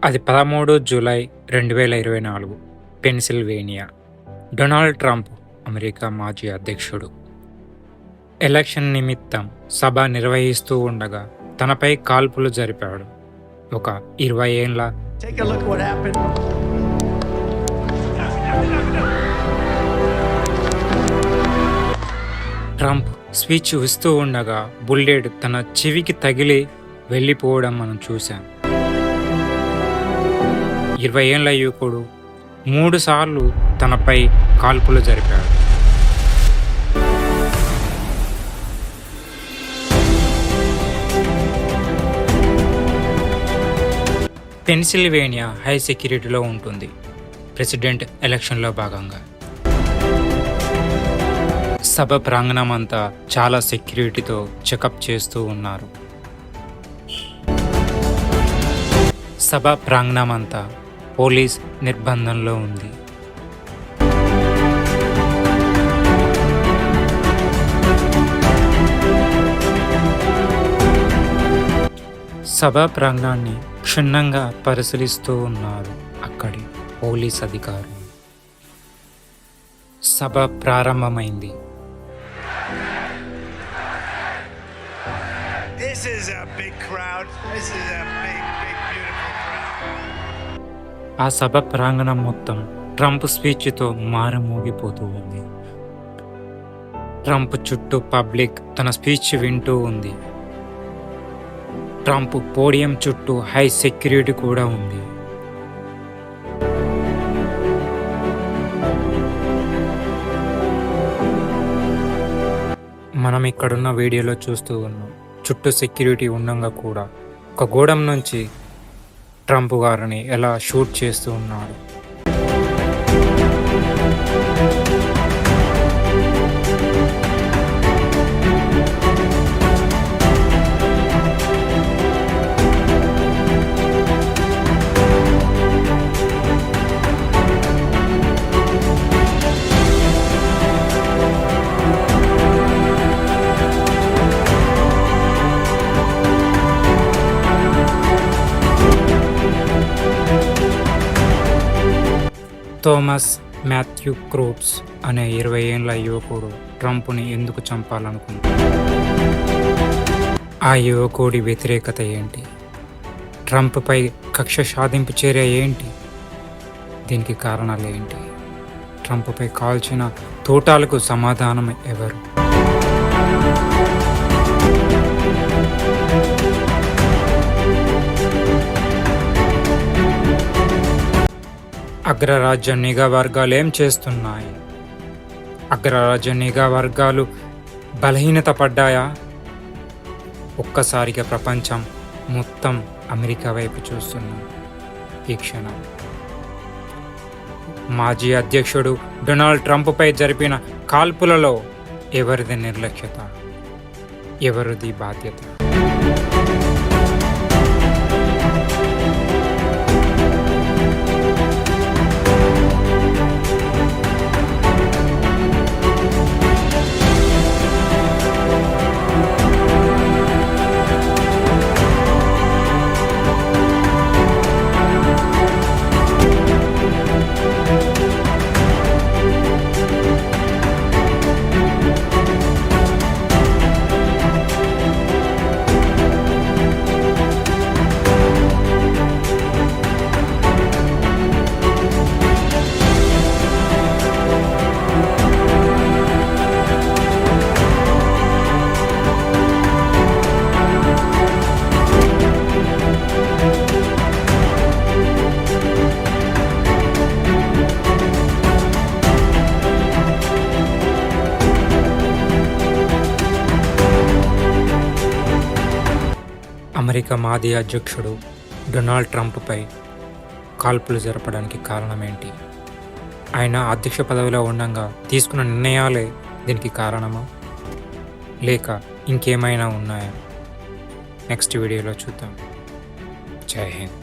అది 13 July 2024 Pennsylvania. Donald Trump, America మాజీ అధ్యక్షుడు, ఎలక్షన్ నిమిత్తం సభ నిర్వహిస్తూ ఉండగా తనపై కాల్పులు జరిపాడు. ఒక 20 ఏళ్ల ట్రంప్ స్పీచ్ ఇస్తూ ఉండగా బుల్లెట్ తన చెవికి తగిలి వెళ్ళిపోవడం మనం చూశాం. 20 ఏళ్ల యువకుడు 3 సార్లు తనపై కాల్పులు జరిపాడు. పెన్సిల్వేనియా హై సెక్యూరిటీలో ఉంటుంది. ప్రెసిడెంట్ ఎలక్షన్లో భాగంగా సభ ప్రాంగణం అంతా చాలా సెక్యూరిటీతో చెకప్ చేస్తూ ఉన్నారు. సభ ప్రాంగణం అంతా పోలీస్ నిర్బంధంలో ఉంది. సభా ప్రాంగణాన్ని క్షుణ్ణంగా పరిశీలిస్తూ ఉన్నారు అక్కడి పోలీస్ అధికారులు. సభ ప్రారంభమైంది. ఆ సభ ప్రాంగణం మొత్తం ట్రంప్ స్పీచ్తో మారుమోగిపోతూ ఉంది. ట్రంప్ చుట్టూ పబ్లిక్ తన స్పీచ్ వింటూ ఉంది. ట్రంప్ పోడియం చుట్టూ హై సెక్యూరిటీ కూడా ఉంది. మనం ఇక్కడున్న వీడియోలో చూస్తూ ఉన్నాం. చుట్టూ సెక్యూరిటీ ఉండగా కూడా ఒక గోడం నుంచి ట్రంప్ గారిని ఎలా షూట్ చేస్తూ ఉన్నాడు. థోమస్ మాథ్యూ క్రూప్స్ అనే 20 ఏళ్ల యువకుడు ట్రంప్ని ఎందుకు చంపాలనుకున్నాడు? ఆ యువకుడి వ్యతిరేకత ఏంటి? ట్రంప్పై కక్ష సాధింపు చర్య ఏంటి? దీనికి కారణాలు ఏంటి? ట్రంప్పై కాల్చిన తూటాలకు సమాధానం ఎవరు? అగ్రరాజ్య నిఘా వర్గాలు ఏం చేస్తున్నాయి? అగ్రరాజ్య నిఘా వర్గాలు బలహీనత పడ్డాయా? ఒక్కసారిగా ప్రపంచం మొత్తం అమెరికా వైపు చూస్తున్నాం ఈ క్షణం. మాజీ అధ్యక్షుడు డొనాల్డ్ ట్రంప్పై జరిపిన కాల్పులలో ఎవరిది నిర్లక్ష్యత? ఎవరిది బాధ్యత? అమెరికా మాజీ అధ్యక్షుడు డొనాల్డ్ ట్రంప్పై కాల్పులు జరపడానికి కారణం ఏంటి? ఆయన అధ్యక్ష పదవిలో ఉండగా తీసుకున్న నిర్ణయాలే దీనికి కారణమా, లేక ఇంకేమైనా ఉన్నాయా? నెక్స్ట్ వీడియోలో చూద్దాం. జై హింద్.